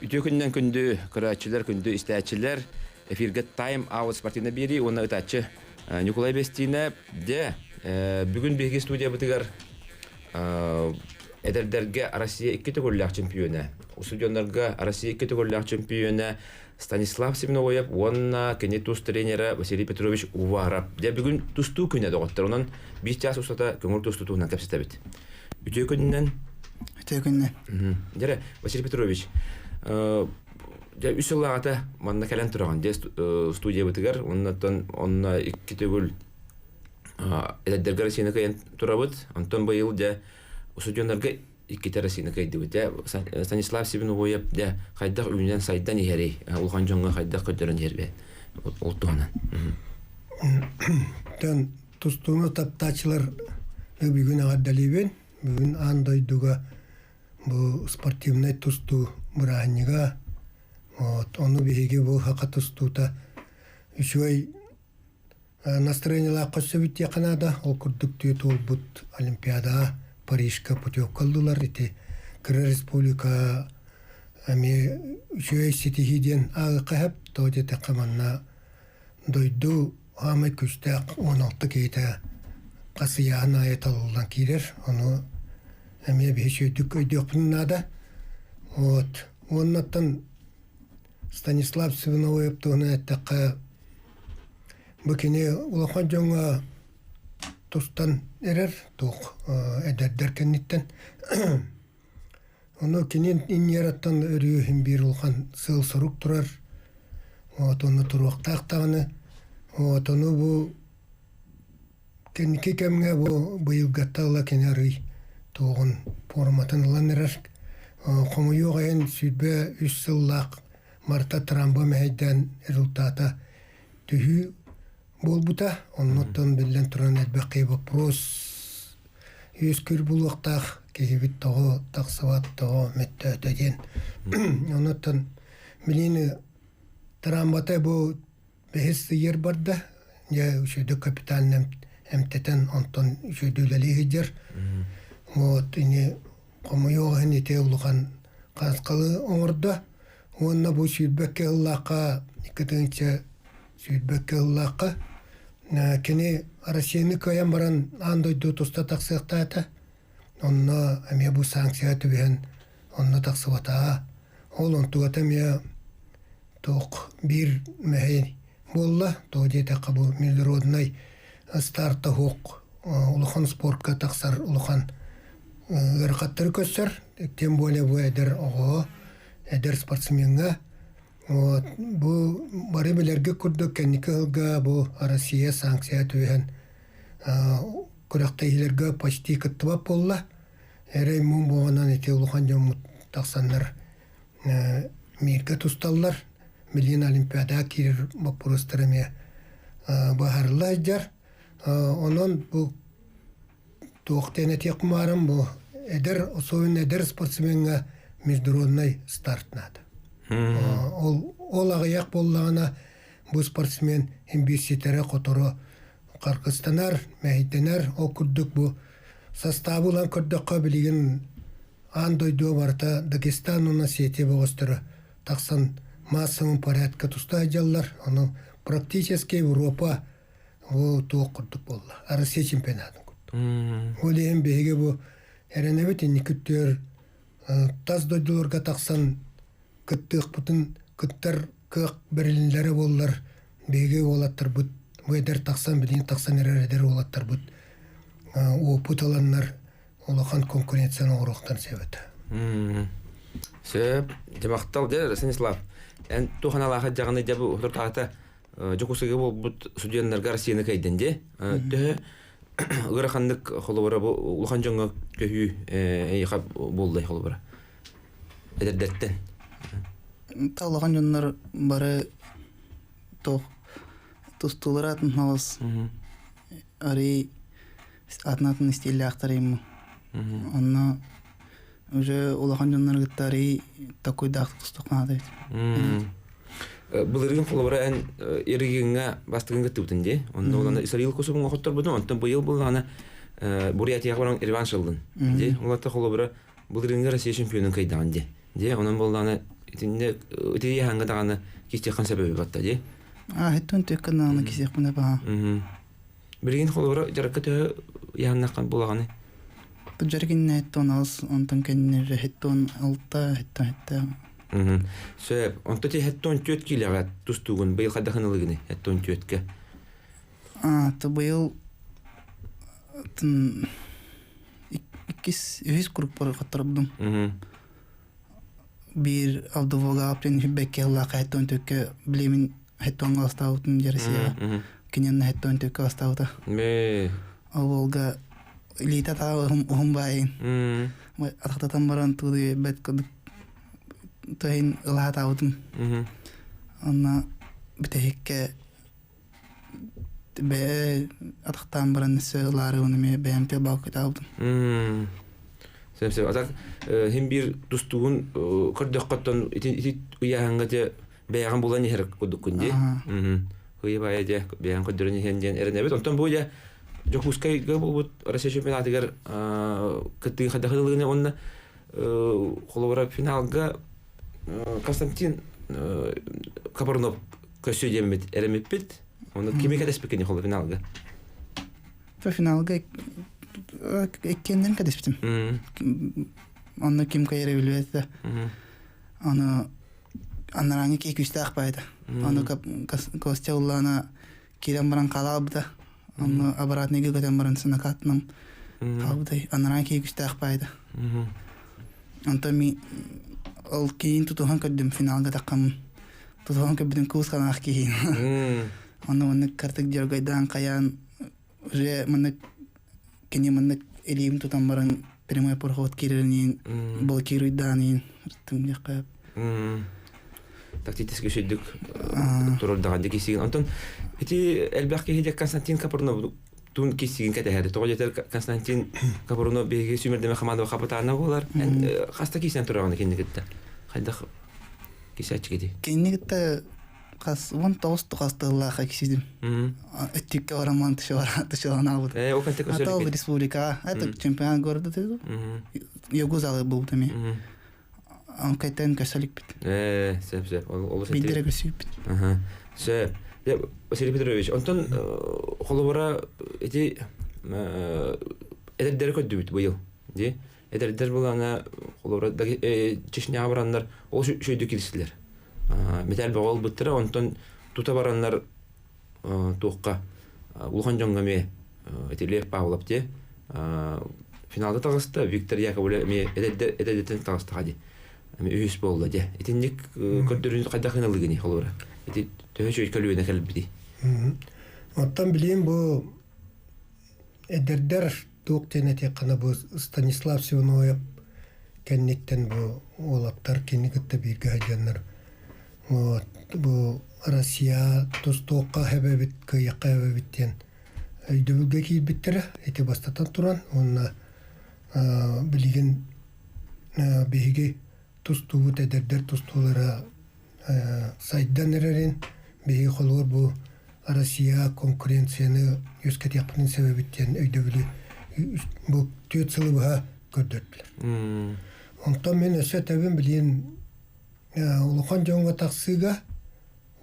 Ütü günden gündü kıraççılar gündü isteçiler efirge time out sportine biri onu ıtaçı Nikolay Bestine de bugün bir stüdyo bitigar ederderge Rusya 2 tugurlak çempiyonu. Stüdyonlarga Rusya 2 tugurlak çempiyonu Stanislav Simnovoyev onna Kenetus treneri Vasiliy Petrovich Uvarov. De bugün tustu güne doğattır. Onun bir ças usata kömür tustu tuğunan kapsita bit. Ütü günden Dere Vasiliy Petrovich ja üsüllagata manna kalen turgan de studiya bitigar onna ikki tegul eddergar sine kayan turabut anton bayıl de usujonlarga ikki terasine kaydı de Stanislav Sibinovoyev de hayda üyünden saydan iheri ulgan jonga hayda ködөрөн herbe oltuğuna Ten tustuğunu taptaçılar bugün ağdaliben bugün andoyduga bu sportivne tustu murahniga onu bihiги bu haqa tustuta üçoy настроениялар кособит якынада ол күрдүктүү толбут олимпиада Парижка путевкалдылар ити Кыргыз республика ами üçoy ситихиден агы тоде такаманна дойду ама күстө 16 кейте касыяна айтылган кирер onu ами бешөтүк өйдөкүннада оннан Станислав Сивноvoyev туна такка букине улахан жонга тустан эрер тук эдердер кенниттен ону кинин иньяраттан өрүхүн бир улхан сыл сурук турар onu туруктактаганы onu бу кеники кемге бу быйылгаттагыла кенери тугун форматын ланерер комуюгайын сүйтбе 3 сыллак Марта Трамба мәйдан результата түйі болбута, оннотон билен туран әлбәқи вопрос өскүр булуқтақ кейбіт тоғы тақсыват тоғы мәтті өтеден. Оннотон билені Трамбата бұл бәхес ер барды, я үшеді капиталын әмтетен онтон үшеділі хеджер. Вот, ине комуйоғын ете ұлған қасқалы оңырда, онна бу сүйтбекке ыллақа, икетіңче сүйтбекке ыллақа, кені Россияны көйен баран андойду туста тақсықтата, онна әме бу санкция түбен, онна тақсывата, ол онтуғата ме тоқ бір мәйін болла, тоғде тақы бу международный старта хоқ, улыхан спортқа тақсар, улыхан ырқаттыр көссір, тем более бу әдір оғы, эдер спортсменга бу бары билерге күрдүк кенникага бу Россия санкция түһен күрәктәйләргә почти кыттыбап болла эрей мун буганан эте улхан жомут таксаннар мирге тусталлар миллион олимпиада кирер вопростарыме бахарлажар онон бу тоқтене текмарым бу эдер особенно эдер спортсменга международный старт надо. Ол ағаяқ боллағына бұл спортсмен инвеститоры қотыры Қырғызстанар, мәйденер, ол күрдік бұл составылан күрдіққа білеген андойду барта Дагестан уна сети бұғыстыры тақсан массовын порядка тұста ажаллар, оны практически Европа ол туық күрдік болла. Россия чемпионатын күрдік. Ол ең бейге бұл әрінәбет енекіттер таз дойдуларга тақсан кыттык бутун кыттар кык берилинлери боллар беге олаттар бут быйдар тақсан билин тақсан эрердер олаттар бут опут аланнар олахан конкуренцияны ороқтан себет. Себеп жамақтал дер Станислав эн туханалаха жаганы жабы отуртата жокусуге бол бут судьяндарга Россияны кайденде тө ырахандык холобора улхан жоңга көйү хап болду холобора эдердеттен талган жоннор бары то тустуларатын халас ари атнатын стиле актарым анна уже улхан жоннор гыттари такой дак тустукнады Булырын холобора эн эригиңе бастыгын гыттыбытынде онда Исраил косубун окоттор будун онтон быйыл булганы Бурятия баран реванш алдын де оларта холобора булырынга Россия чемпионун кайдаган де онун булганы итинне ити ханга даганы кистехан себеби батта ди. Хэттон төккөн аны кисек мына ба. Билген холора жаракка яаннакан булаганы. Бужаргин хэттон алс онтон кеннер хэттон алта хэтта. Сөп, онто ти хэттон төт килага тустугун быйыл хадаханалыгыны хэттон төткө. То быйыл тын иккис үз круг бар каттырдым. Бир алдовага аптен бекке ла хэттон төккө билемин хэттон астаутын жарысия. Кинен хэттон төккө астаута. Аволга лита та хумбай. Атактан баран туды бет код тайн лата аутын. Анна битекке бе атактан баран сөлары уныме бемте бакыт аутын. Сеп атак хим бир тустугун көрдөккөттөн ити уянгате беяган булан хер кудукунди. Хыя баяде беян көдөрүн хенден эренебет. Онтон буя жокускай габут Россия чемпионатыгар кытты хадахылыгына онна холовара финалга Константин Капарнов көсөдемет эремеппит. Оны кимге кадеспекени холо финалга. Финалга эккенден кадеспитим. Онна ким кайра билбетте. Аны аннаранги ки күстак байда. Аны костеллана кирен баран калабыда. Аны обратныйга көтөн баран сынакатным. Калбыдай аннаранги ки күстак байда. Антон ми ол кейін тутухан көддім финалга таққам. Тутухан көбдің куысқан ақ кейін. Оны картык жергайдан қаян уже мұны кене мұны элейім тутан баран прямой порхот кирерінен блокируйданын рттым жаққап. Тактически шүйдік тұрырдағанды кесеген. Антон, эти әлбәқ кейдек Константин Капарнов тун кесеген кәтәһәрі. Тоғы жетер Константин Капарнов беге сүймердеме қамандығы қапытағына болар. Қаста кейсен тұрағаны кенігітті? Қайдақ кесәтші кеді? Кенігітті вон тоғысты қастығылаға кеседім. Өттікке ораман тұшылан албыды. О контек өсөлік Атал республика. Это чемпион города тезу. Йогузалы бұл тәме. Кайтан көсөлік бит. Сәп. Бидері көсіп бит. Сәп. Василий Петрович, онтон холовара эти эдердер көдді біт бұйыл. Эдердер болана холовара Чечня барандар ол шөйді келісілер. Метал бағол бұттыра, онтон тута барандар туыққа ұлған жоңғаме этелеп бағылап де. Финалда тағысты Виктор Яковлев эдердерден тағысты қады. Үйіс болды де. Етіндік көрдірін қайда қиналығыны холовара. Эти төһөчөй көлүнө келип бити. Оттан билем бу эдердер туктене текана бу Станислав Сивноев кенниттен бу олаптар кеннигитте бирге хаҗаннар. Вот бу Россия тустокка хебебит кыякка хебебиттен. Өйдөбүгө кийип биттер, эти бастатан туран, онна билген биге тустубут эдердер тустулара сайдан эрерин беги холор бу Россия конкуренцияны өскөт япынын себебиттен өйдөбүлү бу төтсылыбыга көрдөттүлөр. Онтон мен өсө тебин билин улухан жоңго таксыга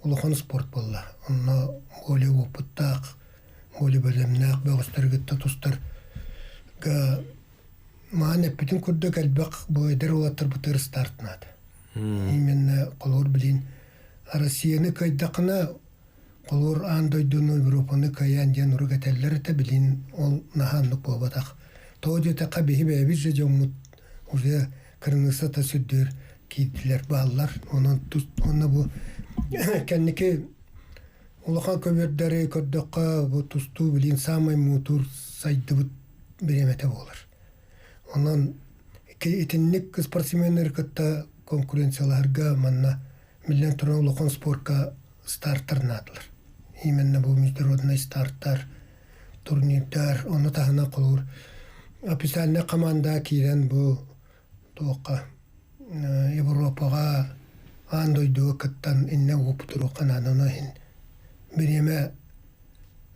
улухан спорт болла. Онна голе опыттак, голе белемнак бөгөстөргөттө тустар га маане бүтүн көрдөк албак бу эдер улаттар бутыр стартнат. Именно колор билин Россияны кайдакына колор андойдуну Европаны каян ден ургателлер те билин ол наханлык болбатак. Тоде та кабихи бебиз жомут уже кырныса та сүддөр китлер баллар. Онна бу кенники улахан көбөрдөрү көрдөккө бу тусту билин самый мутур сайдыбыт беремете болар. Онан этинник спортсмендер кытта конкуренцияларга манна миллион туран улахан спортка старттарнадылар. Именно бу международный старттар, турнирдар, оны тахына кылыр. Официальный команда кирен бу тока Европага андойду кыттан инне опутуру канадына хин. Биреме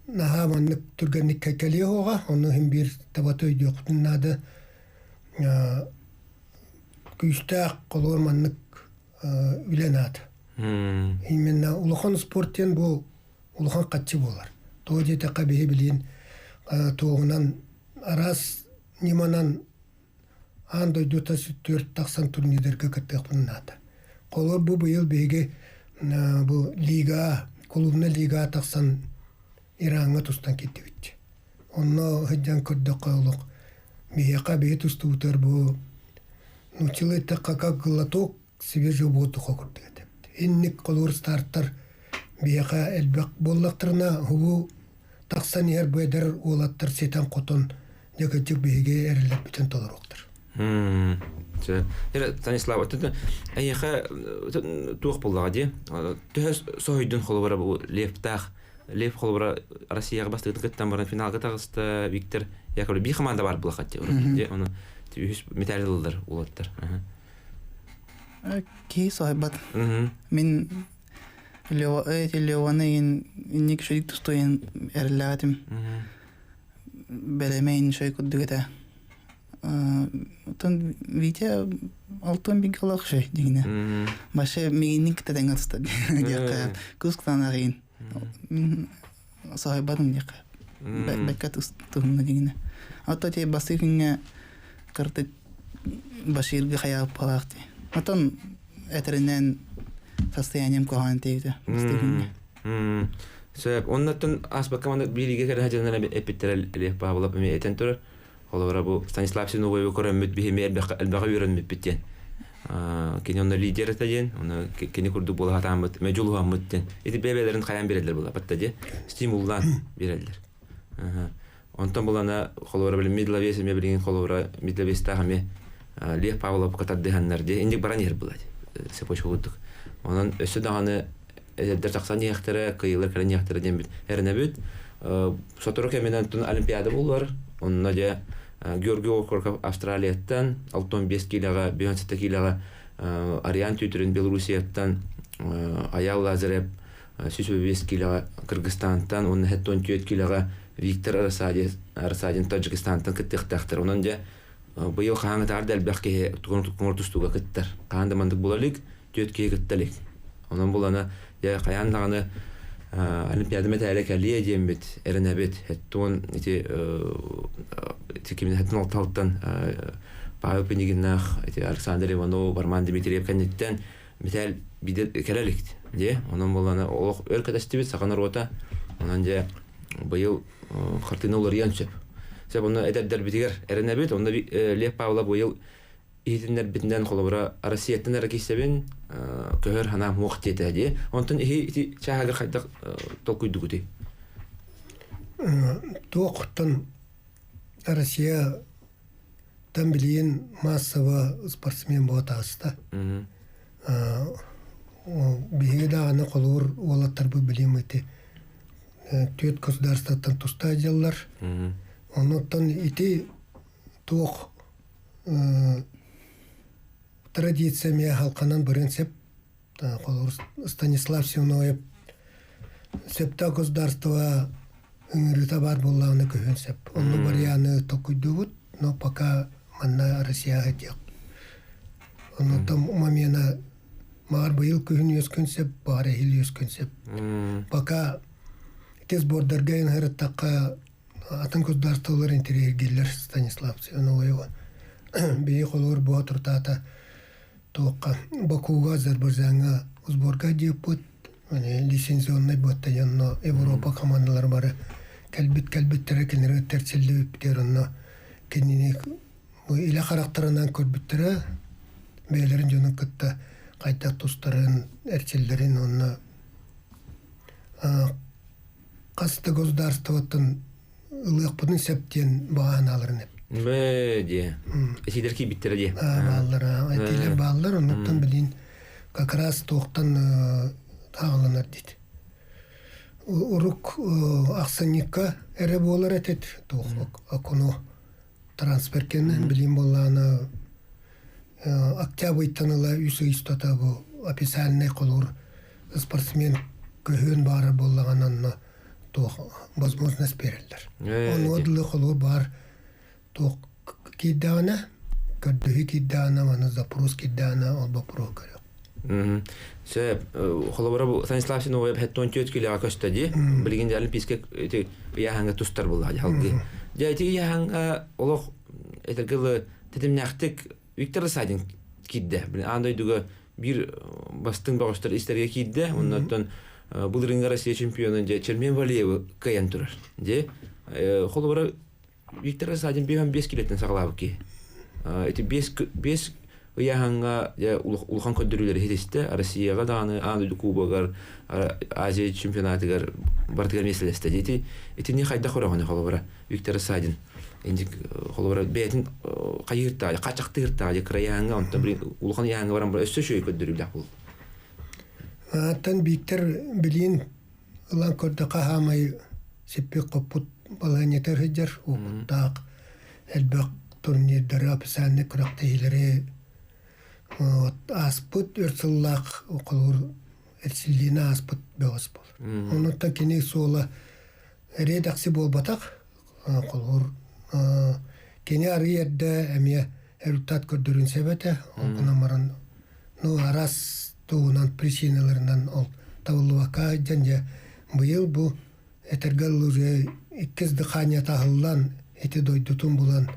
наха маннык түргенник кекели ога, оны хин бир табатой жоктуннады. Күстәк кылыр маннык үленат. Именно улахан спорттен бұл улахан қатчы болар. Тоғы жетаққа бейі білейін тоғынан арас неманан андой дута сүттөрт тақсан турнирдерге каттықпын аты. Қолыр бұл бұйыл бейге бұл лига, клубна лига тақсан Иранға тұстан кетті бітті. Онна ғыджан көрді қаулық. Бейеқа бейі тұсты ұтар бұл нучылы таққа қағылатоқ себе жоботы қоқырды кетіпті. Инник қолыр старттар бейеқа әлбәқ боллақтырына ғу тақсан ер бөйдер олаттыр сетен қотын жекетчік бейге әрілер бүтін толыр оқтыр. Станислав, әйеқа туық болдаға де, түхәс соғыйдың қолы бара бұл лептақ, леп қолы бара Россияға бастығын қыттан баран финалға тағысты Виктор Яковлев. Бей команда бар бұл қатте, оны металл жылдар олаттыр. Кей соғайбат. Мен Леоаны инник шөлік тұстойын әріләғатым. Бәлемейін шөй күддігіті. Отын Витя алтын биг алақ шөй дегіне. Башы мегеннің кітаден қатысты. Күз қытан ағайын. Соғайбадым деқі. Бәккат ұстығымды дегіне. Ото те басы күнге қыртық башырғы қаяғып қалақты. Отын әтірінен состоянием коған тейді. Оннаттын аспақ команда билиге кәрі хәжанына әпеттер әлек бағылап әме әтен тұрыр. Олығыра бұл Станислав Синовой көрәммет бейхеме әлбәға үйрәнмет біттен. Кені онна лидер әтәден, кені күрді болы хатамыт, мәжулу хамыттен. Еті бәбәлерін қаян берелдер бұл, баттаде стимулдан берелдер. Онтан болана қолығыра білі медлавесі ме білген қолығыра медлавесі тағаме лек бағылап қатарды ханнарде. Ендек баран ер болады, сәпөш қолыдық. Онан өсі дағаны әзелдер тақсан ектірі, қиылыр кәрін ектірі ден біт. Әріне бүт, сотыры кәменен түн олимпиада болуар. Онына де Георгий Окорков Австралияттан, 65 килаға, 17 килаға Ариан Түйтерін Белорусияттан, Аял Лазарев 105 килаға Кыргызстантан, оны 17 килаға Виктор Арсадин Таджикистантан кіттіқтақтыр. Онын де бұйыл қаңы тағарды әлбәқке тұғыртыстуға кіттір. Қағанды мандық болалік, 4 кей кіттілік. Онын боланы қаяндағаны Олимпиада мәтәлі кәлі әдем бет, әрін әбет. Әттуын кемін әттін алталықтан Павел Пенегіннақ, Александр Иванов, Барман Дмитриев кәнеттен мәтәл бейдер кәрәлікті. Онын боланы өр кәдәсті бет, сақанар ота. Онын де бұйыл қыртыны олар ян сөп. Сөп оны әдәддер бетігер әрін әбет. Онда Лев Павла бұйыл Ихтендер битнен қолыбыра Россияттан әрі кейсебен көхір хана мұқ деті әде. Онтын ихи чағағыр қайдақ толқүйді күті? Тоқыттан Россиядан білейін массова спортсмен бұға тағысты. Бейге дағаны қолығыр олаттар бұл білейін өте. Төт государствоттан тұста әделлар. Онықтан ити тоқ традицияме халқанан бірін сеп, Станислав Синовой септа государства үңіріта бар болағыны көхін сеп. Оны барияны тоқүйді бұд, но пока манна Россияға тек. Оны там мамена мағар бұйыл көхін өскін сеп, бағар әйіл өскін сеп. Пока тез бордарға үңіріттаққа атын государстволар интерьергелер Станислав Синовой. Бейі қолыр бұға тұртата тоққа Бакуға Азербайжанға ұзборға деп бұд, лицензионный бұдта жанна Европа командалар бары кәлбеттері кәлінері тәрселі өптер онна кәніне илі қарақтарынан көрбіттері бәйлерін жоның күтті қайта тұстарын әрселдерін онна қасты государствоттың ылық бұдың сәптен баған алырын еп. Бәде. Әсейдер кей біттері де. Баллар, әйтейлер баллар, оныптан білейін как раз тоқтан тағылынар дейді. Ұрук ақсанникка әрі болар әтет тоқ. Акуну трансферкені білейін болағына октябрьтаныла үсі истата бұл описальный қолыр спортсмен көхін бары болағанан тоқ возможность берілдір. Оны одылы қолыр бар тоқ киддағына, көрдігі киддағына, маны запрос киддағына ол бапыру көрек. Се холобора Станислав Синовой хеттон төт килега көстөди. Билген олимпийский яханга тустар булды халгы. Жайти яханга олох этергел тетимнактык Виктор Садин кидде. Андай дуга бир бастын багыштар истерге кидде. Оннан бул ринга Россия чемпионы Чермен Валиев каян турар. Же холобора Виктор Садин 5 килеттен сагалабы ки. Эти 5 яханга улхан көддүрүлөр хетесте Россияга дагы аны кубагар Азия чемпионатыгар бартыгар меселесте дети не хайда хорогоны холобора Виктор Садин инди холобора бетин кайырта качактырта краяңга онтон бир улхан яңга баран бир өссө шөй көддүрүлөр бул аттан Виктор билин улан көрдө кахамай сеппек копут баланетер хеджер уктак элбек турнирдер апсанны крактейлери аспыт өрсыллак окулур эрсилдина аспыт бөгөс бол. Онутта кини сола редакси болбатак окулур кини арыерде эмие эрутат көрдөрүн себете онкуна маран арас туунан причиналарынан ол табылуака жанжа быйыл бу этергал уже 2 дыхания тахыллан эти дойдутун булан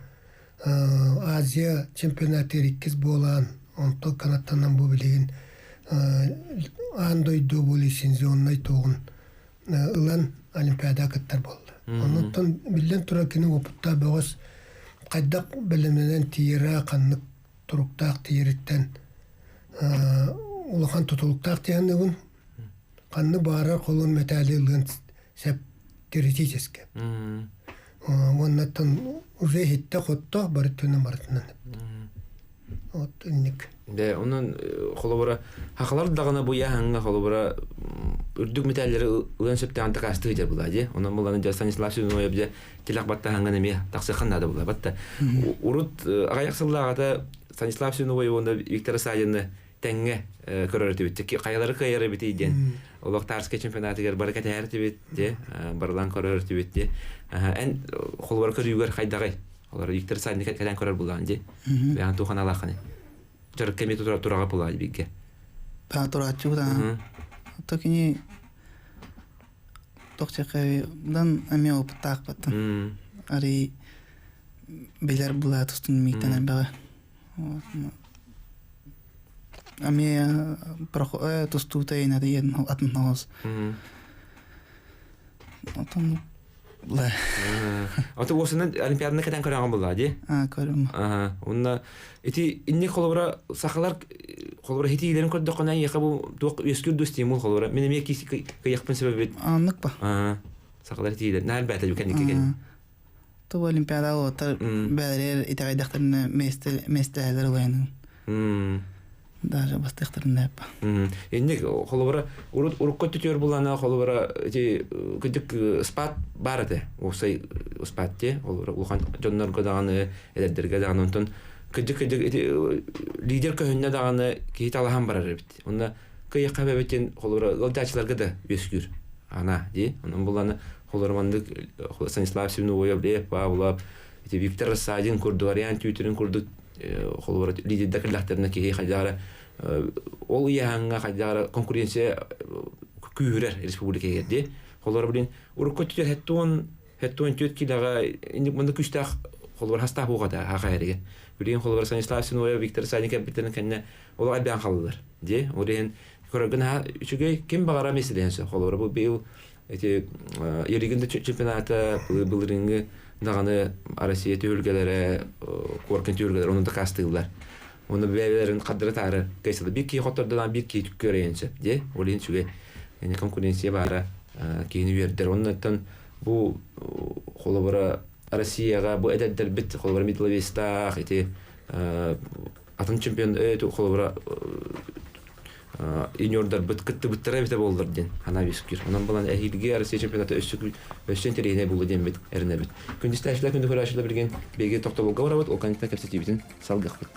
Азия чемпионаты 2 болан онто канаттанан бу билеген андойду бу лицензионный тогун ылан олимпиада кыттар болду. Онтон билен тура кини опутта бөгөс кайдак билиминен тиера каннык туруктак тиереттен улахан тутулуктак тияныгын канны бара колун металли ылын сеп теоретически. Оннаттан уже хитте хотто барытына мартынан. Вот инник. Да, онун холобора хакалар дагына бу яханга холобора үрдүк металлери ылын септен антакасты же була же. Онун буланы Станислав Синовой бе телакбатта ханганы ме таксыканда да була. Батта урут аяксыллагата Станислав Синовой онда Виктор Садинны теңге көрөрөтү битти. Каялары каяры бити ден. Улуктарский чемпионатыгар баракат әрти битти. Барлан көрөрөтү битти. Эн холобора көрүгөр хайдагай. Олар Виктор Садин кадан көрөр булган же. Бян тухан алаканы. Жарык кеме турага булай бигге. Та турачу да. Токини токчакайдан ами оптак бат. Ари билер була тустун миктен бага. Ами тустутай на ден атнос. Отон ла. Аты осынын олимпиаданы кадан көрөгөн булды, же? Көрөм. Онда эти инне холобра сахалар холобра хитилерин көрдөкөнөн яка бу тук өскүрдү стимул холобра. Мен эме киси кыякпын себеби. Анык ба. Сахалар хитилер. Нал бата юкен икен. То олимпиада отар бәлер итагайдактарны местелер лайны. Даже бастыктарында ба. Инне холобра урукка түтөр булана холобра эти күдүк спат бар эте. Осай спатте холобра улхан жоннорго даганы элердерге даганы онтон күдүк лидер көһүннө даганы кейт алахан барар бит. Онда кыякка бебетен холобра ылдачыларга да өскүр. Ана ди. Онун буланы холормандык Станислав Синовой блеп баулап эти Виктор Садин курдуариан түтүрүн курдук холобра лидер дакылактарына кей хажара ол яңга хажара конкуренция күрер республикага ди. Холор билин урукка түтөр хеттон төт килага инди мында күчтак холор хаста бугада хагайрыга. Билин холор Станислав Синовой Виктор Садин капитаны кенне олар бян халдылар. Ди, орен көрөгөн үчүгө ким багара меселенсе холор бу бил эти еригинде чемпионата бул ринге даганы Россия төлгөлөрү коркун төлгөлөр онун да кастылар. Оны бәйләрен кадыры тары кайсылы бир ки хотордан бир ки көрөйөнсө, де? Олен сүгө эне конкуренция бара кийини бердер. Оннан бу холобора Россияга бу эдәддер бит холобора медалиста эти атын чемпион холобора юниордар бит кытты биттер бит болдур ден. Ана бискир. Онан балан эхилге Россия чемпионаты өссөн терейне болду ден бит, эрне бит. Күндүстәшләр күндү көрәшләр билген беге токтолуга барабыт, ол кандидат капситибитин салгак бит.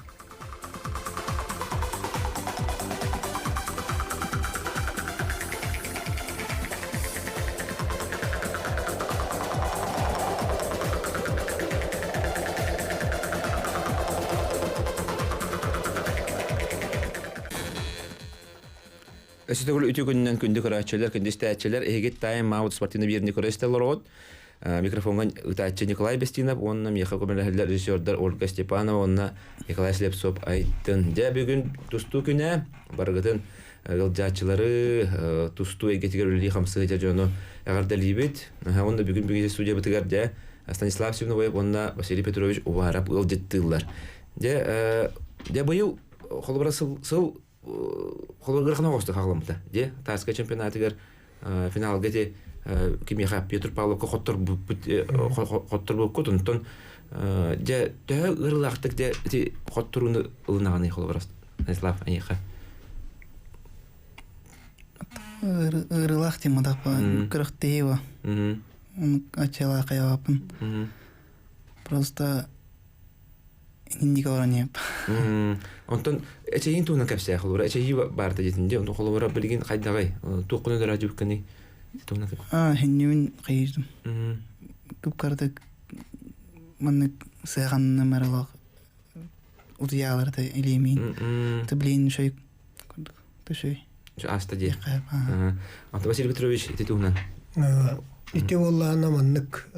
Эсетегөл үтү күннән күндү көрәчеләр, күндүстәчеләр, эгет тайм маут спортивный бирни көрәстеләр рот. Микрофонга үтәче Николай Бестинов, онна Михаил Комеләһләр режиссерлар Ольга Степанова, онна Николай Слепцов айттын. Дә бүген тусту күнә баргытын гылҗачылары тусту эгетигер үлли хамсы җаны агардалибет. Онда бүген студия битгәр дә Станислав Симновой, онна Василий Петрович Уварап ылҗыттылар. Дә быел холбарасыл холбаргырхана госты хаглымда. Дә таска чемпионатыгар финалга де Кимиха Петр Павлов хоттор бу котунтон дә ырлактык дә хотторуны ылнаганы холбарас. Станислав Аниха. Ырлахти мадапа кырыктеева. Ачала каябын. Просто индига оранеп. Онтон эчейин туна капсая холбара, эчейи барда жетинде, онтон холбара билген кайдагай тукуны да радиоканы туна кап. Хеннүн кайдым. Күп кардык маны сыганны маралак удияларда илемин. Таблин шой төшөй. Аста де. Ата Василий Петрович тетуна. Ите воллана маннык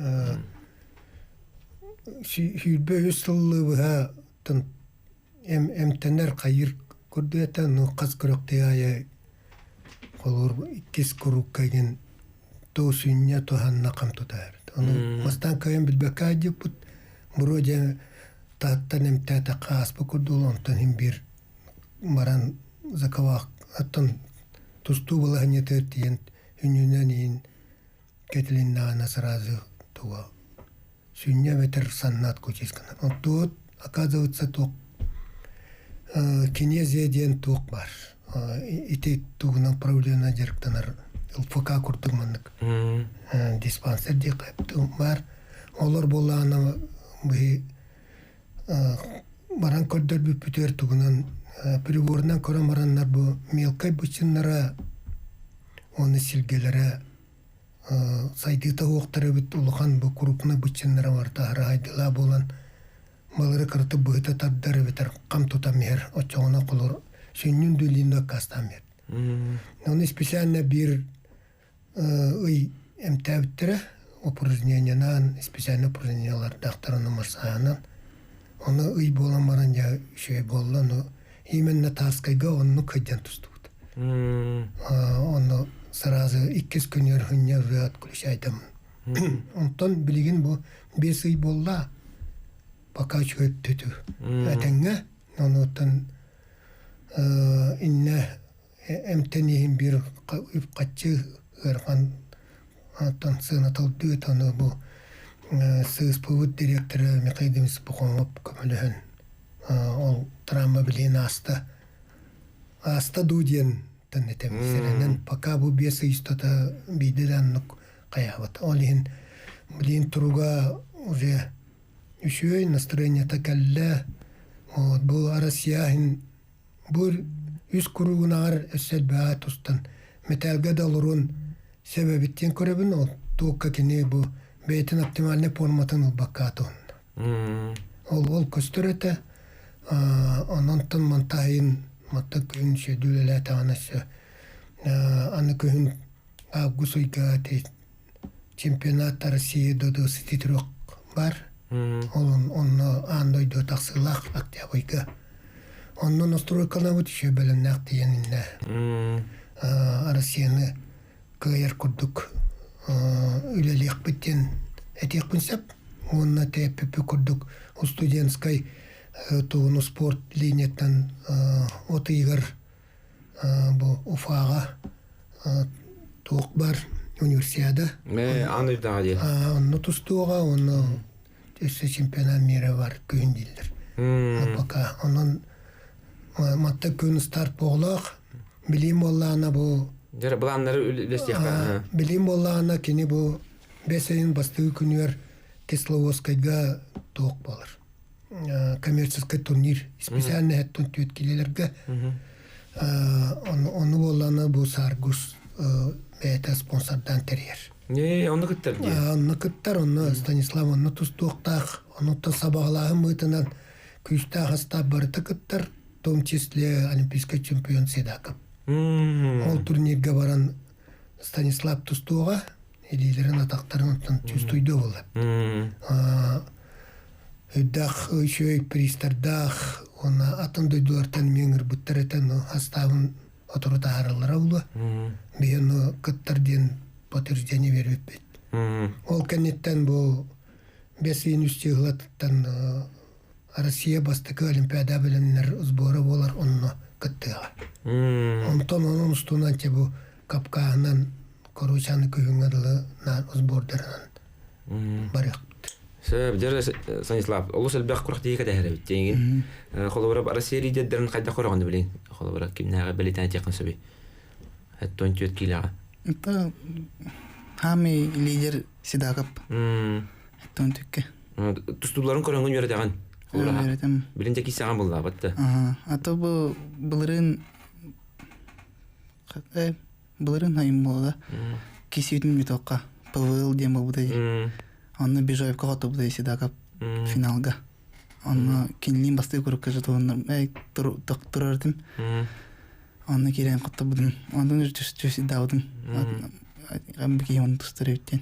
хүйбе үстыллыга тын эмтенер кайыр көрдөтө ну каз көрөктө ая колор иккис куруккайын тосүння тоханна камтутар. Аны мастан кайын билбекка жипут буроje таттан эмтата кас букудулон тын бир маран закавак аттан тусту булахне тертиен үнүнөн кетлинна сразу туа сюня ветер саннат кучискана. Тут оказывается тук кинезия ден тук бар. Ити тук направлена директорнар ЛФК куртыманнык. Диспансер де кайпту бар. Олар болланы бу баран көрдөр бүтөр тугунан приборнан көремараннар бу мелкай бучыннара оны силгелере сайдыта оқтары бит улахан бу крупный бучыннара варта хайдыла болан малары кырты быта таддары битер кам тутамер очоңна кулур сүйнүн дүлинде кастамер. Оны специально бир ый эмтәбиттер упражнениянан специально упражнениялар докторының марсаянан оны ый болан маран я шөй болла но именно таскайга онну кайдан тустут. Оны сразу иккис күнер хүннер ряд күліш айтам. Онтон білген бұл бес үй болла пока чөп түту. Әтәңе, онотын инне әмтенейін бір үп қатчы ғырған аттан сығынатылды өтіні бұл сығыз пұвыт директоры Мекайдымыз бұқоңып көміліхін. Ол травма білген аста дуден тәнетемесеренен пока бу бес истата бидедан каябат. Олин блин туруга уже үшөй настроение такалла. Вот бу Россиян бу үз куругунар эсселбаа тустан металга далурун себебиттен көрөбүн ол туукка кини бу бейтин оптимальный форматын баккатон. Ол көстөрөтө анантан мантайын Мата күн шедүлеле таанасы аны күн августойга чемпионат России доды сититрок бар. Онно андойдо таксылак актябойга. Онно настройкалар вот еще беленнак тиенинне. Россияны кайыр курдук үлелек биттен этек күнсеп. Онна теппе курдук студентской тугуну спорт линияттан отыйгар бу Уфага тук бар универсиада. Аны дади. Онну тустуга онну чемпионат мира бар күн дилдер. Пока онун матта күн старт болак билим боллана бу. Жара планнары үлестеха. Билим боллана кини бу бесейин бастыгы күнүер Кисловодскайга тук болар. Коммерческий турнир специально хаттон төткилерге оны болланы бу Саргус бета спонсордан терьер. Оны кыттар ди. Оны кыттар, оны Станислав оны тустуктак, оны то сабаглагы күстә хаста барты кыттар, в том числе олимпийский чемпион Седаков. Ол турнирге баран Станислав Тустуға елейлерін атақтарын ұттан түстойды болды. Өйдақ, өйшөй, пристардақ, оны атын дойдулартан меңір бұттарытан аставын отырыта арылыра ұлы. Бейіні күттарден подтверждение беріп бет. Ол кәнеттен бұл бесейін үсте ғылаттан Россия бастықы Олимпиада білімнер сборы болар онны күттіға. Онтан оның ұстуынан те бұл капқағынан Коручаны күйіңгірлі сбордарынан барық. Сөбдер Станислав, олыс әлбәқ құрақтығы кәдәхірі біттейін. Қолыбырап Россия лидердерін қайда қорағанды білейін? Қолыбырап кемнәға білетәне текін сөбей. Әттон түйет кейліға. Это хами лидер Сидакап. Әттон түйекке. Тұстуларын көріңгін өредіған? Өредім. Білінде кейсіған болды абатты? Ато бұлырын хайым болды. Кесеудің метоққа. ПВЛ дем бұл бұдай. Онны Бежаевқа қоты бұдай Сидакап финалға. Онны кенлейін басты көрікке жаты онны тұрардым. Онны керен қотты бұдым. Ондан жүсі даудым. Ғамбеке оны тұстыры өттен.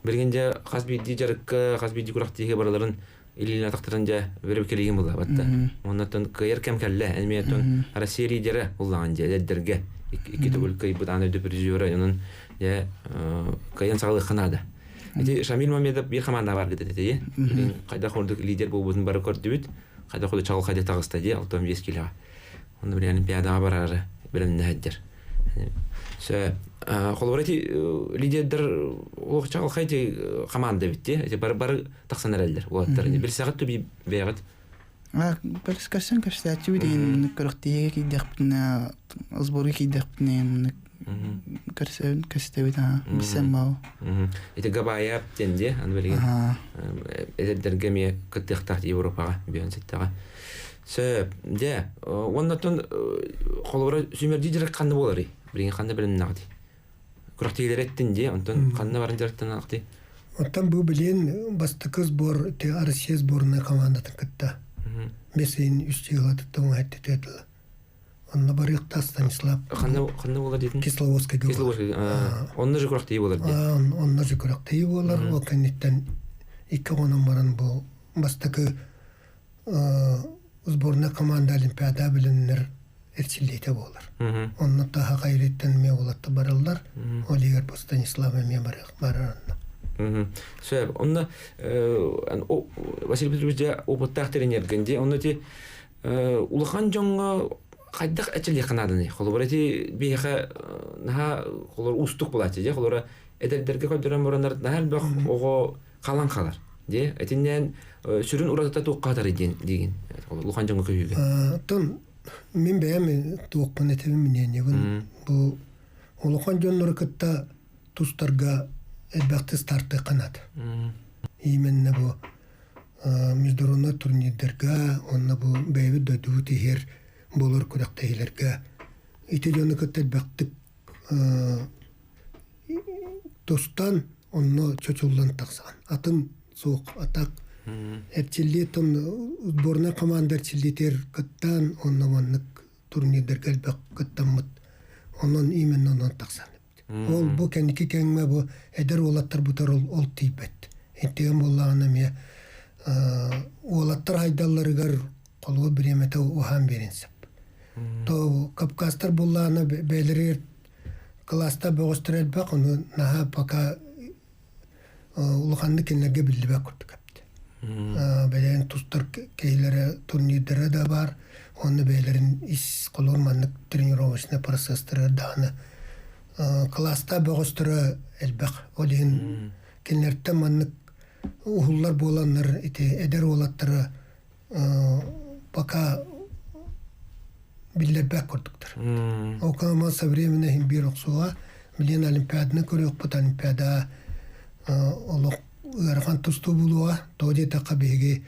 Біргенде қазбейді жарыққа, қазбейді күрақтегі бараларын илин атақтырын жа веріп келеген болды батта. Оннаттан кайыр кәм кәлі, әнмейеттен Россия лидері болған жа, дәддерге. Екі түгіл кай бұдан өді президиоры, оның кайын сағылы қынады. Шамил Мамедов бір команда бар деді. Қайда қордық лидер бұл бұдың бары көрді бүт, қайда қорды чағыл қайда тағысты де, 6-5 келіға. Оны бір олимпиадаға барары білімді әддер. Қолыбырайты лидердер оқ чағыл қайды команда бітті, бары тақсанар әлдер. Бір сағат түбі бәғыт. Бір скарсан көшті әтті өйдеген көріқтегі кейдек бітіне, ұзборғы кейдек бітіне көрсөүн көстөбүт бисем бау. Габая тенде аны берген. Эдердерге ме кыттыктак Европага бүйөнсеттага. Де, оннотон колбора сүмөрдү дирек канды болор. Берген кандай билим нагды. Күрөктегилер эттин де, онтон кандай барын жараттан акты. Оттан бу билен бастыкы сбор, те Россия сборная командатын кытта. Бесейин үстүгө аттететил. Онна барықты Станислав. Қанды болар дейтін? Кисловодскайға болар. Кисловодскайға. Онна жүкірақтайы болар де? Онна жүкірақтайы болар. Ол кәнеттен 2-10 баран бұл бастықы сборна команда Олимпиада білінлер әрчілдейті болар. Онна таға қайреттен ме олатты баралар. Ол егер бұл Станислав әме барарынна. Сөйіп, онна Василий Петрович де опыттақ тренергенде, онна те улахан жоңға қайдақ әчілі қанадыны. Қолыбырайты бейіға қолыр ұстық болаты. Қолыра әдердерге қойдыран бұрандар әлбәқ оғы қалан қалар. Әтінен сүрін ұратыта тоққатар деген. Улахан жоңға көйігі. Тон, мен бәйәмі тоқпан әтемі менен. Бұл улахан жоңнары күтті тұстарға әлбәқті старты қанады. Именне бұл международный турнирдерге, онна бұл бәйбі дөйдігі тегер болар күрәктәйләргә. Ите җаны көтәл бәктик достан онны чөчүлдан таксан. Атын сук атак. Эрчиллетон сборная команда эрчиллетер көттән онны ваннык турнирдер бәк көттәммит. Оннан именно оннан таксан. Ол бу кәники кәңмә бу әдер олаттар бутар ол тибет. Интегән буллаганы ме олаттар хайдалларыгар колго биремете охан беренсеп. То Кавказтар булланы бәлерер класста бөгөстөрәл бак, оны наха пока улханны кенлерге билбе күрдүк. Бәлерин тустар кейләре турнирдәре дә бар. Оны бәлерин ис колорманлык тренировочный процесстары даны класста бөгөстөрө элбак. Олин кенләртә маннык ухуллар боланнар ите эдер олаттары пока биллербек көрдүктөр. Окама современный бир оксуга билен олимпиаданы көрөк бут олимпиада олок ырган тусту булуа тоде такабеге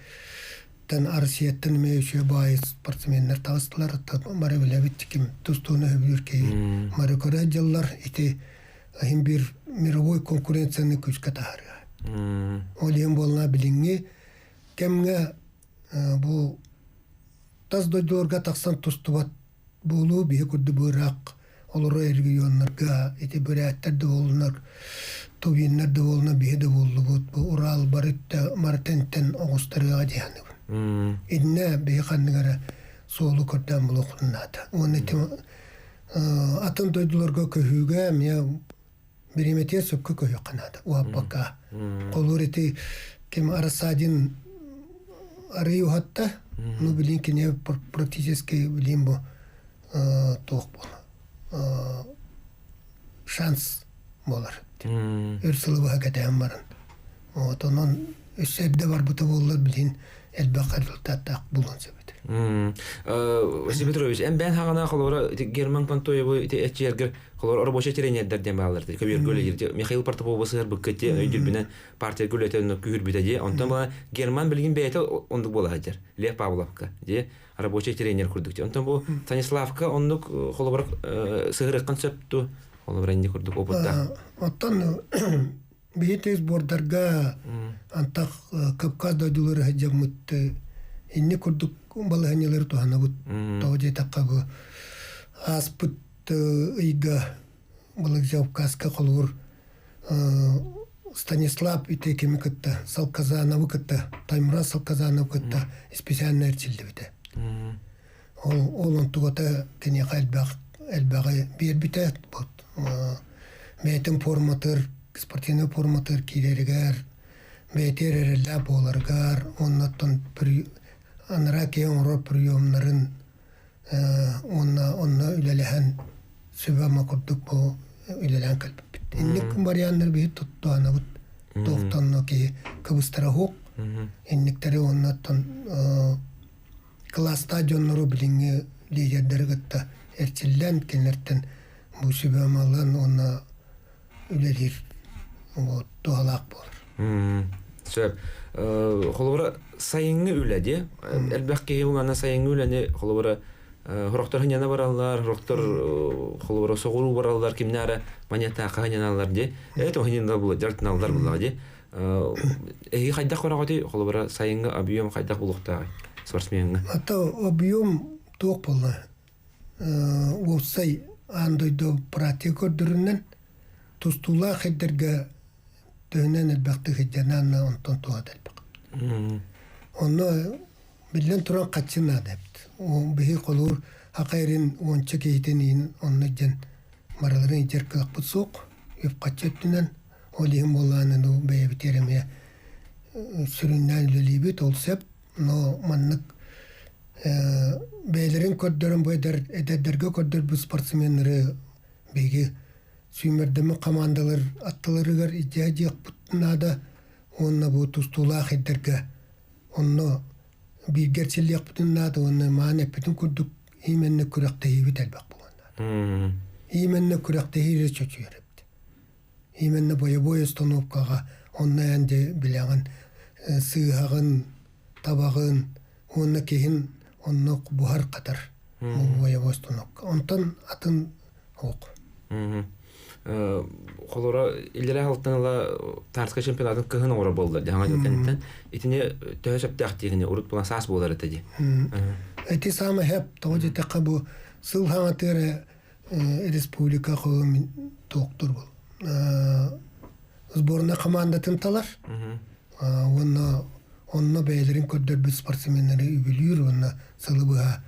тан арсияттан мешө бай спортсменнер тагыстылар мары билебит ким тустуны хөбүркей мары көрөжлар ити бир мировой конкуренцияны күчкө таарга. Олен болна билинге кемге бу таз дойдорга таксан тустубат болу бие курды бырак олоро регионнарга эти бирәттер де болунар товиннар да болуна бие де болду бу Урал барытта Мартентен огустарга дияны. Инне бие кандыгара соолу көрдөн булукунната. Оны атын дойдуларга көһүгө мия бириметер сөккө көйө канада. Уаппака. Колурити кем арасадин арыю хатта, ну билинкине практически билимбо тоқ бол. Шанс болар. Өрсылы кәтәм барын. Онон өссәдде бар бұты болар білін әлбәқ результаттақ болын сөбетір. Василий Петрович, бән хағана қолуыра Герман Пантоевы әтчергер қолуыра рабочий теренердерден бағаларды. Көбер көлі Михаил Партапов басығыр бүккетте өйділбінен партия көлетен күйір бітеде. Онтан бала Герман білген бәйті ондық бола әдер. Лев Павловка. Рабочий теренер күрдікте. Онтан бұл Станиславка ондық қолуыра сығыр еққан сөпту. Қолуыра әнде күрдік опытта. Оттан бейетез бордарға антақ Кавказ дойдулары хаджам мұтты. Инне күрдік балығанелер туғана бұд. Тоғыде таққа бұ аспыт ұйға балық жауқасқа қолуыр Станислав ите кемі күтті, Салказанавы күтті, Таймуран Салказанавы күтті специально әрчілді біті. Ол ұнтығыта кенеға әлбәғі бер біті бұд. Мәйтін форматыр, спортивный форматыр кейлерігер, мәйтер әрілі боларғар, оннаттан аныра кейін ұры приемнарын онна үлеліген сөбәма күрдік бұл үлеліген кәлбіп біт. Иннік барианнар бейт тұтты ана бұд. Тоқтан оке кыбыстара хоқ. Инниктері оннаттан класс стадионнары біліңі лидердері күтті әрчілден кенлерттен бұл сөбәмалан онна үлелер туғалақ болыр. Сөп. Холобара сайыңы үләде. Әлбәкке аңа сайыңы үләне холобара хороктор хanyана баралар, хороктор холобара соғыру баралар, кимнәре монета ханyaналар де. Это ханянда була, жартыналар була де. Қайдақ барағаты холобара сайыңы объем қайдақ булуқта спортсменға. Ата объем тоқ болы. Олсай андойды практика дүрінен тұстула қайдарға төнен әлбәқті хеджананна онтон туады әлбәқ. Оны білен тұран қатшына дәпті. Бігі қолуыр ақайрын ончы кейтен ең онны жан мараларын жер қылақ бұд соқ. Өп қатшы өттінен ол ең болғанын бәйі бітереме сүріннен үлілі біт ол сәп. Но маннық бәйлерін көддерін бәйдер әдәддерге көддер бұл спортсменлері бейгі сүймердімі командалар аттыларығар ижа-жиық бұттынада онына бұл тұстулақ еддерге онына бейгерчілік бұттынада онына маан әппетін күрдік именні күріқті ебет әлбәқ болғанда. Именні күріқті ебет чөчу ерепті. Именні бойы становкаға онына әнде біләғын сығағын, табағын, онына кейін онына бұхар қатар бойы становка. Онтан атын оқ. Холора илere halttanala tartışma çempionatın kıhın ora boldu. Жаңа жылкенттен итине төһөсөп тактигине урут булан сас болар этеди. Эти самы хеп тоҗи тақабу сыл хаңатыра республика хом доктор бул. Сборная командатын талар. Онна бәйлерин көддөр бит спортсменнәре үбүлүр, онна сылыбыга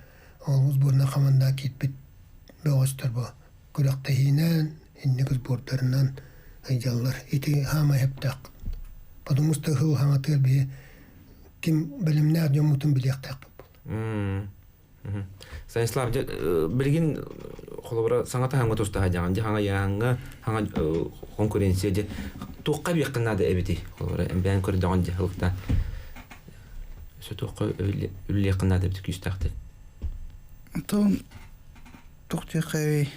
сборная команда китбит бөгөстөр бу. Күрәктәһинән иннегез бордарынан айжаллар ити хама хептак. Потому что хыл хаңатыр бе ким билимнәр җомутын билектак. Станислав билгин холобра саңата хаңга туста хаҗаган җаңа яңга хаңга конкуренция җе туққа бекнада эбити холобра бән көрдәгән җе хылыкта. Шу туққа үлле кынада бит күстәхтә. Тон туқчакай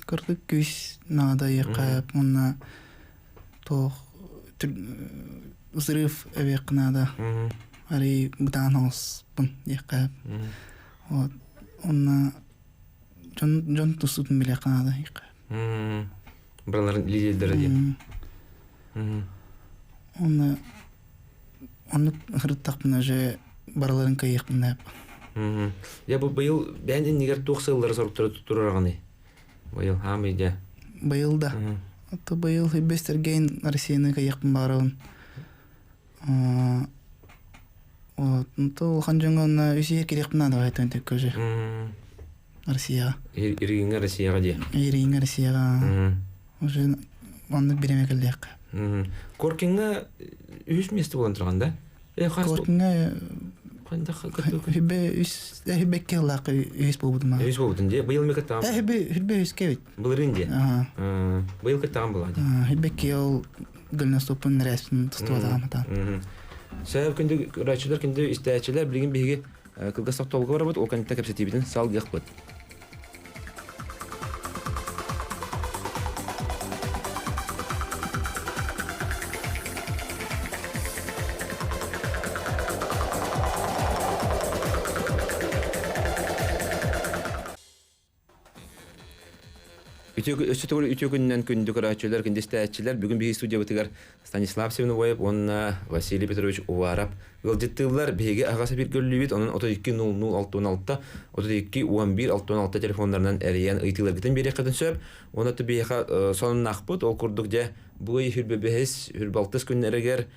кырдык күс нада яқап мына тох взрыв эвекнада ари буданос бун яқап вот онна жон тусутун биле канада яқап Барларын лидерлер ди. Онна хырттак мына же барларын кайыкнап Я быйыл бәндин нигер тохсыллар сорып турарганы. Быйыл хамыйда. Быйыл да. То быйыл бестерген Россияны каяқпын баруын. То ханжоңна үсие керекпін ады айтын тек көжі. Россияға. Иргинге Россияға де. Иргинге Россияға. Уже онды береме келдек. Коркинга үш месті болан тұрғанда? Коркинга Хибе келлақ үс болбудым. Үс болбудым де? Быйыл ме каттаған? Хибе үс кевит. Былырын де? Быйыл каттаған болады? Хибе кел гүлнаступын рәсін тұстуадаған атан. Сәб күнді райчылар, күнді істәйчілер білген бейге кылгастақ толғы бар бұд, ол кәнеттен кәпсетейбетін сал геқ бұд. Ütөгүннән күндү көрәчеләр, күндестәчеләр бүгүн бии студия битигәр Станислав Семеновоев, онна Василий Петрович Уваров. Гылдыттылар беге агасы бир гөллүбит, онун 320066 321166 телефоннарынан әриян ыйтылар гитен бере кадын сөп. Оны тибеха сонун нахбут, ол курдук же бу хүрбебес, хүрбалтыс күннәрегер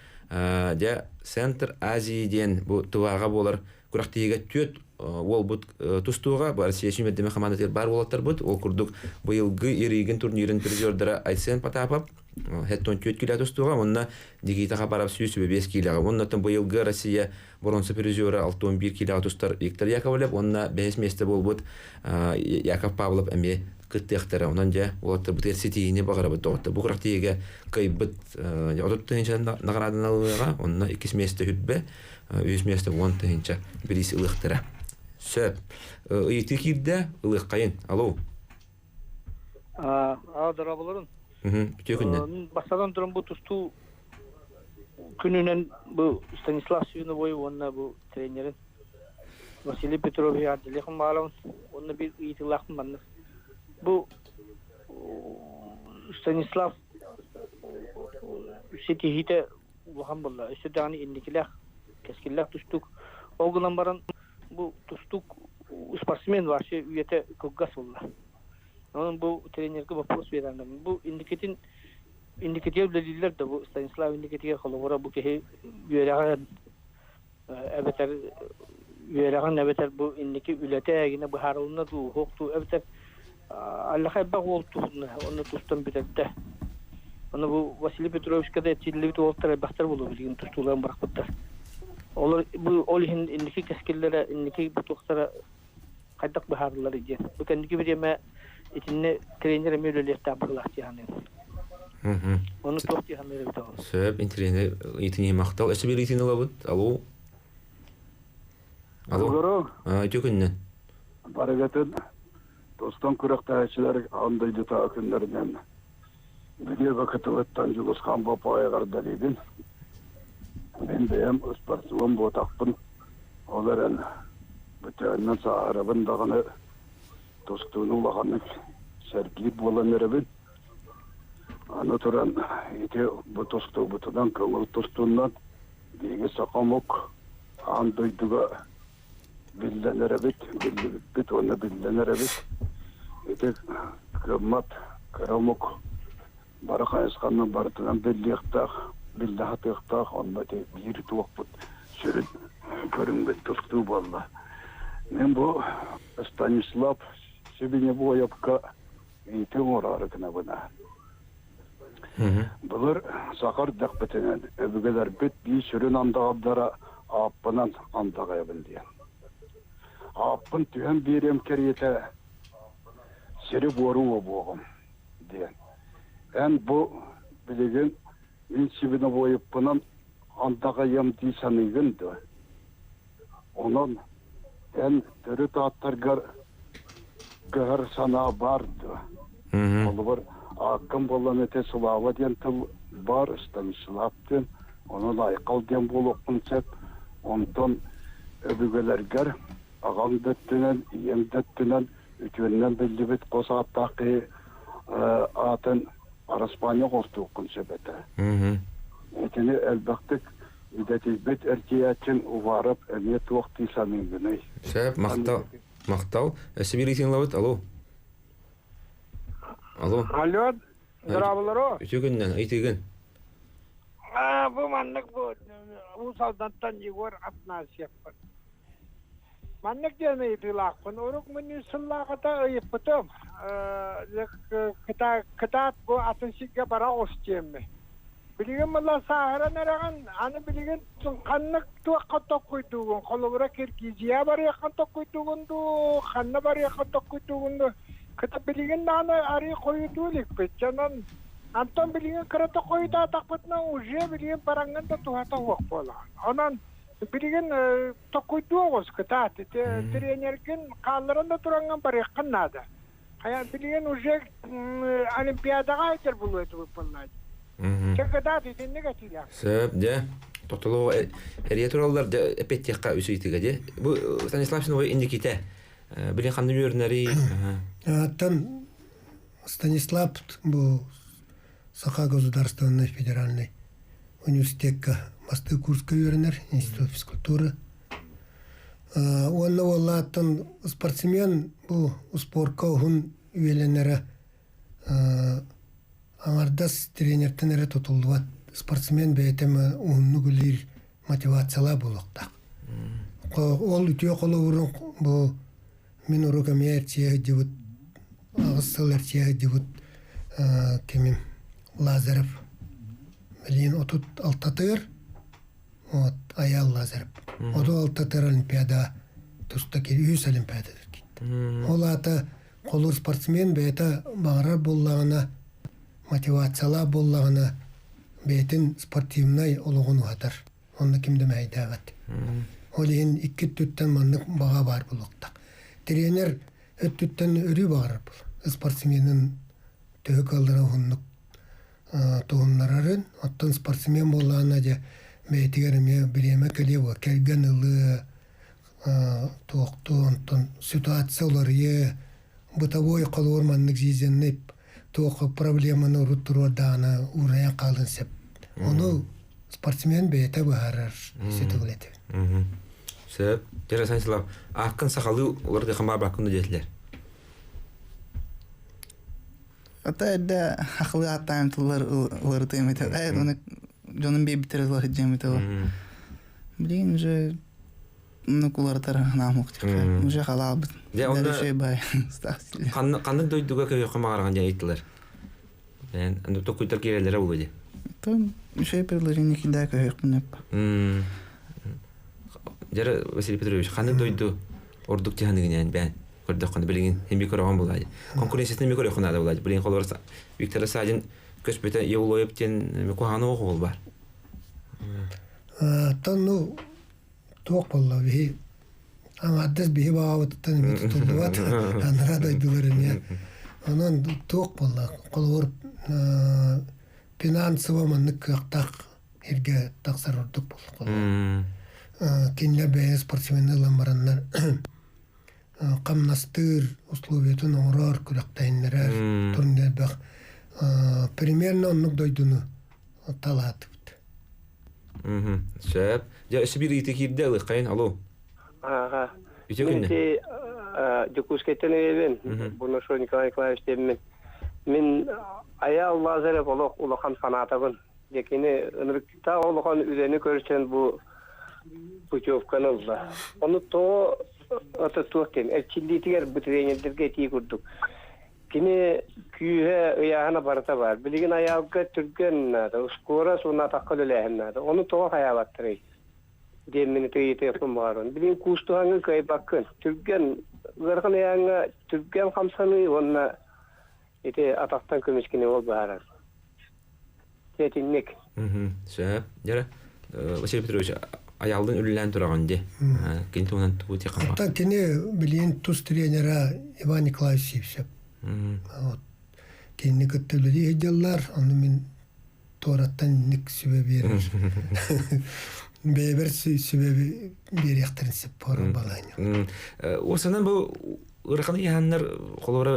же Центр Азии ден бу туага болар. Курактыга төт ол бут тустуга бар сессия медеме командалар бар болаттар бут. Ол курдук быйылгы иригин турнирин призердары Айсен Потапов хеттон төт кило тустуга, онна Никитага барап сүйсүбе 5 килога. Оннан быйылгы Россия бронза призеры 61 кило тустар Виктор Яковлев, онна 5 месте болбут Яков Павлов эме кыттыктары. Онан же олаттар бут сетине багарабыт тоотта. Бу курактыга кайбыт одоттын наградан алууга, онна 2 месте хүтбе. Үз месте вон тенча бирис ылыктыра. Сөп. Ыйты кирде ылык кайын. Алло. Дырабыларын. Бүтөкүннен. Басадан туран бу тусту күнүнөн бу Станислав Семеновоев, онна бу тренерин Василий Петров ярдылыгын баалабын. Онна бир ыйтылакмын баны. Бу Станислав сетихите улахан болла. Өсөдөгүн индикилер кескиллер тустук. Огынан баран бу тустук спортсмен ваше үйете көггас болла. Onun bu trenerge вопрос берәндем. Бу индикатив дәлилләр дә бу Станислав индикативга холовора бу ке юраган әбәтәр бу индики үләтә генә бу харылны ду хокту әбәтәр Аллаһ ба голту оны тустан битәдә. Аны бу Василий Петрович кадә тилебит олтар бахтар булу билген тустулар баракыттар. Олар бу олин индики кескилләре индики бу тохтара кайдак бахарлар иде. Бу кендики биреме итинне тренер мөлөлөр табырлар яны. Оны тохти хамер бит. Сөп тренер итине мактал, эше бир итине лабыт. Алло. Алло. Төкүннән. Барагатын достан күрәктәчләр андай дита күннәрдән. Биге вакытлыктан җылышкан бапайгар дәлидин. Мен дәм спортсмен ботакпын. Олардан бүтәннән сарабын дагыны достуның лаганы сәргип буланырыбын. Аны туран ите бу досту бутудан көңүл достуннан биге сакамок андойдуга билленеребит, бит оны билленеребит. Ите кыммат карамок барахайсканны бартынан биллехтах, биллахтахтах, оннате бир туакпут сүрүн көрүнгөт досту болла. Мен бу Станислав Семеновоевка ите орары кына бuna. Булар сакар дакпетенен өбүгелер бит би сүрүн андагадара аппынан андагай билди. Аппын түйен берем керете сері боруы боғым деген. Ән бұ білеген мен себені бойыппынан андағайым дейсанығын ды. Онын ән түрі таттарғар ғыр сана барды. Олы бір ақым болан өте сұлава ден тыл бар Станиславтен. Оның айқал ден бол оқын сәп. Онтан өбігелергер ағам дөттінен, ем дөттінен, үтінен білді бет қоса аттақы атын Араспания қосты оқын сөбеті. Етіне әлбәқтік Үдәтибет әркиятчын уварып әмет уақти санын гынай. Шәп, мақтау. Әсі бір итен лауыт, алло. Алло. Алло, здраволаро. Үтігіннен, айтығын. Bu manlık bu saldantan Егор Афанасьев. Manlık demeyi dilakpın. Oruk münü sıllağıda ıyıpıtım. Kıtat bu atınşıkka bara ostiyemi. Bilgin mıla sahara neregen, anı bilgin kanlık tuğakka tokkuyduğun, kolubura kirkiziye bari yakın tokkuyduğundu, kanlı bari yakın tokkuyduğundu. Kıta bilgin nana arı koyuduğulik petçanan. Антон билген кырата койда такпытна уже билген паранганда тухата хуак бола. Анан билген токойдугос кыта тренерген калларында туранган бар якыннада. Кая билген уже олимпиадага айтер болот болмайды. Чекада дейт негативля. Сөп, де. Тотолу эрия тураллар эпеттекка үсүйтүгө де. Бу Станиславшин ой индиките. Билген кандай өрнери. Аттан Станислав бу Саха государственный федеральный университетка масты курска үйренер, институт физкультуры. Онна олаттан спортсмен бұл спортқа hun үйеленері аңардас тренертенері тұтылуат спортсмен бәйтемі ұнны күлір мотивациялар болуқтақ. Ол үтіе қолы ұрын бұл мен ұрықам әртия дебіт, ағыстал әртия дебіт кемім Лазарев. Билин отут алтатыр. Вот Аял Лазарев. Оту алтатыр олимпиада туста кирүүс олимпиада кетти. Ол ата колур спортсмен бета багарар боллагына мотивациялар боллагына бетин спортивный олугун атар. Онда кимде майдагат. Ол ен 2 түттен маннык бага бар булуктак. Тренер өттүттен өрү багарар бул. Спортсменин төгө алдыра хуннук туғымнарарын, оттан спортсмен болғаны де бәйтігеріме біреме кәлеуі, кәлген ұлы, туқты, онтан ситуациялары, бытовой қалуыр маннық жезеніп, туғы проблеманы ұрыттыру дағына ұрая қалын сеп. Оны спортсмен бәйті бұғарар, сеті білеті. Сөп, жәрі Станислав, ақын сақалы оларды қамба бақынды жетілер. Ата әдді ақылы аттайым тұлар ұлары тайым етер. Оны жоның бей бітер ұлар жем етер. Білейін, уже ұларытар намық тек. Уже қалал бұд. Дәрі шөй бай. Қандық дойдуға көй қамағарған жай еттілер? Тоқ көйтер керелері бұл өде? Шөй перлеріне кілді көй құнып. Жәрі Василий Петрович, қандық дойду ордық теханығын бән? Көрдік қонды білген хембе көріған болады. Конкуренциясының хембе көріған болады. Білген қолы Виктор Садин көспеті еуыл ойыптен қоғаны оқы ол бар. Тонну тоқ болла бейі. Аңадыз бейі бағауыттан үміті тұлды бат. Анырада үйділеріне. Онан тоқ болла. Қолы орып финансыва маннық қақтақ ерге тақсар ұрдық бол. Кенлер бәйі спортсменді ламбараннар қамнастыр условиятын оңырар күліқтайынларар түріндер бәқ примерно оннық дойдуны талаты бұд. Сөп. Жа өсі бір үйті кейді әлі қайын, алло. Үйті күнне? Мен Жукускеттен өйебен, бұны шо Николай Николаевич деймін. Мен Аял Лазарев олоқан фанатығын. Декені ұнырықта олоқан үзені көрсен бұл Путевканы ұлда. Оны тоғы ата туақтен, әрчілдейтігер бұл тренердерге тей күрдік. Кені күйе ұяғына барыта бар. Білген аяғыға түрген, ұскора суына таққыл өләхін. Оны тоға қаялаттырай. Деммені түйеті еқін бағарын. Білген күстуғаңы көй баққын. Түрген, ғырғын аяғыңа түрген қамсаны, онына атақтан көмескені ол бағарар. Тетіннек. Сөп. Жәрі, Василий Петрович, аялдың үлілән тұраған де. Кенті онан тұғы тек қамба. Ата кені білген тұз тренера Иван Николаевич Сепсеп. Кені күттілері еделлар, оны мен тораттан нек сүбе берір. Бәйбір сүбе беректірін сеп барым балайын. Осынан бұл ыраканы яһаннар холора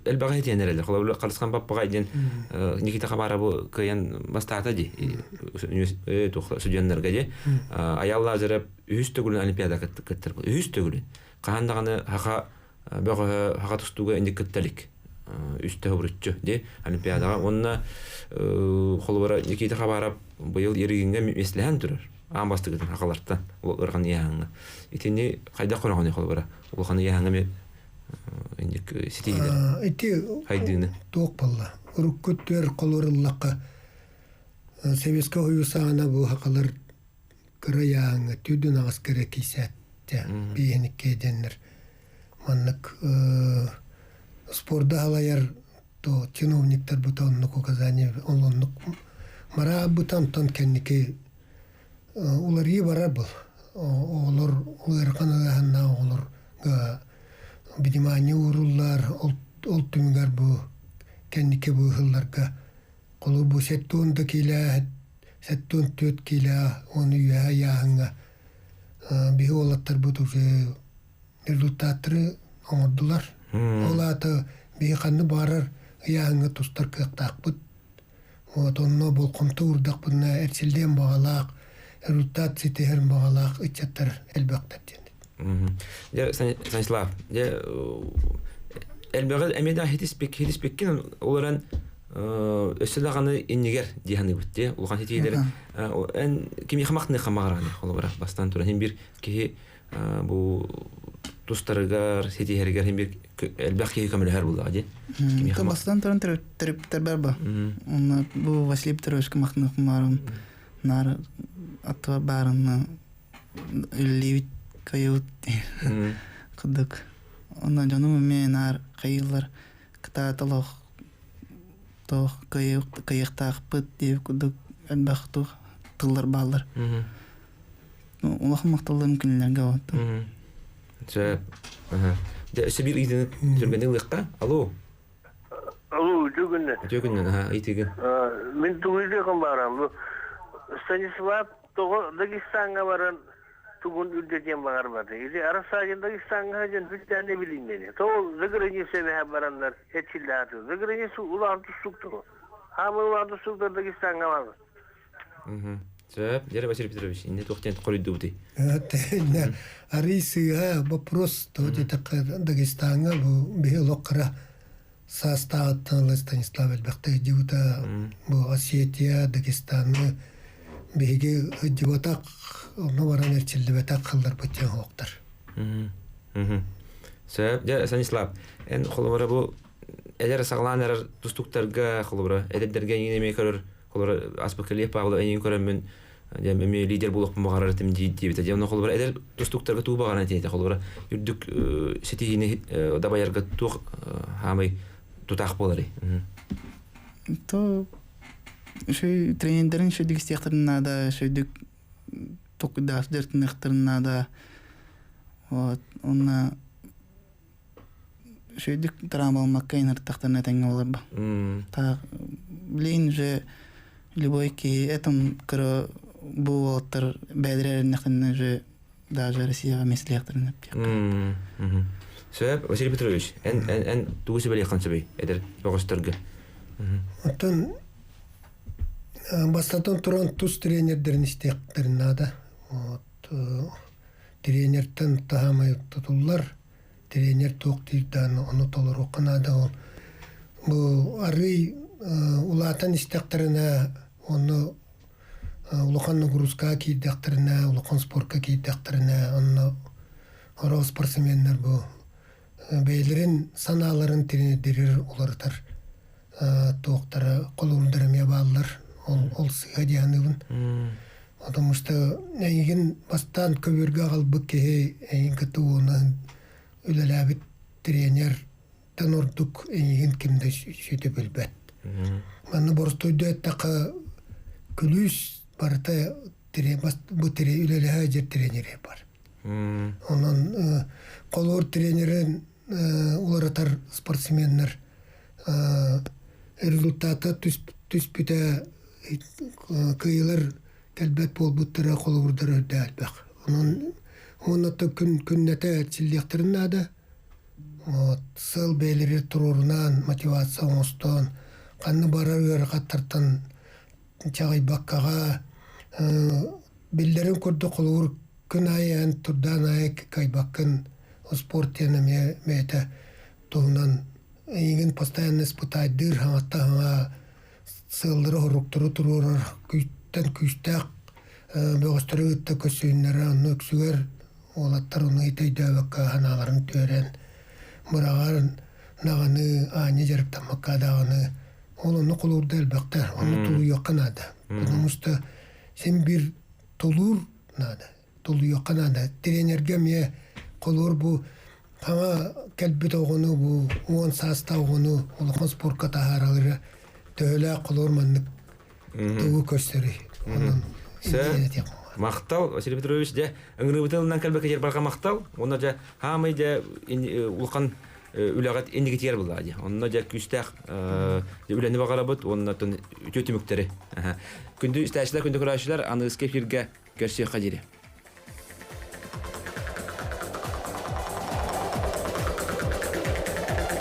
элбага тенерелер. Холора калыскан баппага иден Никита Хабара бу кыян бастата ди. Студентлерге ди. Аялла зарап үстөгүлүн олимпиада кеттер. Үстөгүлүн. Кахандаганы хака бага хака тустуга индикеттелик. Үстө бурутчу ди олимпиадага. Онна холора Никита Хабара быйыл эригинге меслехан турар. Амбастыгын хакаларттан ырган яаңы. Итини кайда корганы холора. Ул ханы яаңы индик ситигидер. Ити Хайдыны. тоқ болла. Уруккуттер колорыллакка Советский Союзана бу хакалар кыраяаңы түдүн аскere кисәттә. Бейникке деннер. Маннык спорда алаяр то чиновниктер бутоннук указание олоннук мара бутантан кенники улар ебара был. Олар уйраканагана олар внимание уруллар ол түмгәр бу кенники бу хылларга колу бу сеттон да килә сеттон төт килә оны яаңа биолаттар бу түзе результатлары аңдылар. Олата биханны барар яаңа тустар кыктакбыт. Вот онно бул контурдак буна эрчилден багалак результат ситер багалак ичаттар элбактар ден. Я Станислав, я элбагы эмеда хитиспеккен оларан өсөлөганы иннигер диханы бутте. Улган хитидер эн кими хамакны хамагыраны холбара бастан тура хим бир ки бу тустарыгар сетихергер хим бир элбакы камелер булды ди. Кими бастан туран триптер барба. Онна бу Василий Петрович камакны хамарым нар атва барына ливит кают кудук. Онна жаным менар кайылар кытаталох тох кайыктак пыт деп кудук элбакту тыллар баллар. Улах макталым күнләргә вот. Де сибир иден жүргәндә лыкка. Алло. Алло, Жөгүннән итеген. Мен тугыйды барам. Станислав того Дагестанга баран тугун үлдетен багар барды. Или арасаҗын Дагестанга җен бүтәне билинмени. То заграни себе барандар хетчилдаты. Заграни су улан тустукту. Хамы улан тустукту Дагестанга барды. Жер Василий Петрович, инде тоқтен қойды бути. Это арисия вопрос то Дагестанга бу биолокра состава Станислав Элбахтаевича бу Осетия Дагестан биге диватак новаран эрчилдебетак кылдар бутен хоктар. Я Станислав, эн холбара бу элер сагланар тустуктарга холбара эдердерге инеме көрөр холбара аспектле пагыл эйин көрөмүн. Я мен лидер булып магарар тем дип та жана холбара эдер тустуктарга туу багана тете холбара юрдук сетигини дабаярга туу хамай тутак болары. То şu trainerlerin şu dikistiyaklarına da şu dik tokda dertneklerine da ona şu dik travma makine тахтана теңгәләр ба. Та блин же любой ки этом кро бу отыр бәдрәрнәхне же даже Россия меслектерне. Сөп Василий Петрович, эн тугысы беле канчабай эдер богыстыргы. Оттан бастатан туран тус тренердерин истектерин нада. Тренерден тахамай тутуллар. Тренер тоқтирдан оны толыр оқынады. Бұл ары улатан истектеріне оны улахан грузка кейдектеріне, улахан спортка кейдектеріне, оны ора спортсменнер бұл бейлерин саналарын тренердерер олардар. Тоқтары қолуылдырымя балылар. Ол сыға диянығын. Потому что әйген бастан көберге қалбы кеге әйген күті оны үлеләбіт тренер тәнордық әйген кімді сөйті білбәт. Маны борстойды әттақы күліс барыта бұ үлеләе жер тренері бар. Онын қолуыр тренерін оларатар спортсменнер результаты түспіті кыйлар кәлбәт болбуттыра қолуырдары өді әлбәқ. Оны күннәті әртсілдектерін ады, вот сыл бейлери турурунан мотивация оңостон канны барар каттартан чагай баккага биллерин көрдө колур күн айын турдан ай кайбаккын спорт тене мете туунан иген постоянно испытать дыр хаңатта сылдыры хоруктуру турурар күттен күстак бөгөстөрү үттө көсүннөрө аны өксүгөр олаттар уну итейдөбөккө ханаларын төрен мурагарын наганы ани жарыктамакка даганы олону кулурда элбекте onu тулу яканада потому что сен бир тулур нада тулу яканада тренерге ме колор бу хама келбит огону бу он саста огону олохон спортка тахаралары төлө колор маннык туу көстөрү онун мактал Василий Петрович же ыңрыбытылынан келбекке жер барга мактал онда же хамы же улкан үләгат эндиге тиер булла же онда же күстәк үләне багарабыт оннан төтүмүктәре күндү истәчләр күндү көрәшләр аны эскепиргә кәрсе хәҗире